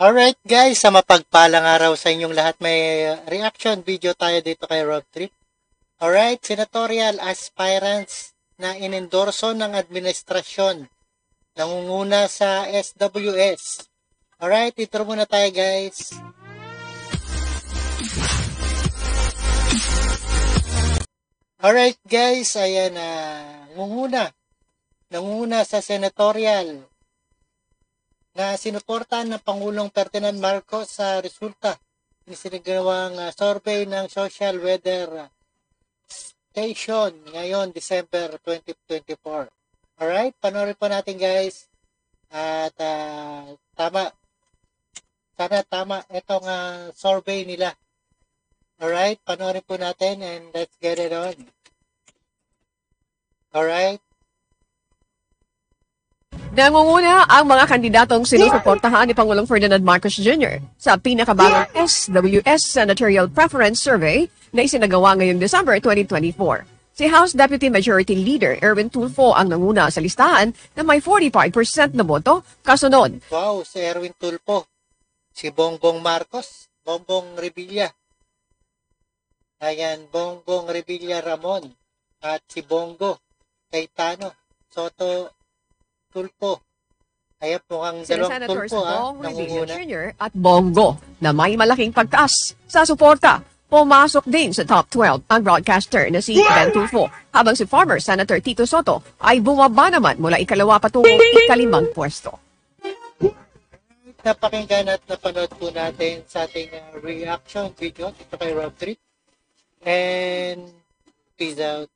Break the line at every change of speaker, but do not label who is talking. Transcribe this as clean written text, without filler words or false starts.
Alright guys, sa mapagpalang araw sa inyong lahat, may reaction video tayo dito kay Rob Trip. Alright, senatorial aspirants na inendorso ng administrasyon, nangunguna sa SWS. Alright, ito muna tayo guys. Alright guys, ayan na, nangunguna sa senatorial na sinuportahan ng Pangulong Ferdinand Marcos sa resulta ng sinagawang survey ng Social Weather Station ngayon, December 2024. Alright, panoorin po natin guys. At sana tama itong survey nila. Alright, panoorin po natin and let's get it on. Alright.
Nangunguna ang mga kandidatong sinusuportahan ni Pangulong Ferdinand Marcos Jr. sa pinakabagong SWS Senatorial Preference Survey na isinagawa ngayong December 2024. Si House Deputy Majority Leader Erwin Tulfo ang nanguna sa listahan na may 45% na boto, kasunod.
Wow, si Erwin Tulfo, si Bongbong Marcos, Bongbong Revilla. Ayan, Bongbong Revilla Ramon at si Bongo Cayetano Soto Tulfo. Ayan po ang dalawang Tulfo
nangunguna. Jr. at Bongo na may malaking pagtaas sa suporta. Pumasok din sa top 12 ang broadcaster na si Ben Tulfo, habang si former Senator Tito Soto ay bumaba naman mula ikalawa patungong ikalimang pwesto.
Napakinggan at napanood po natin sa ating reaction video dito kay Rob Trip. And peace out.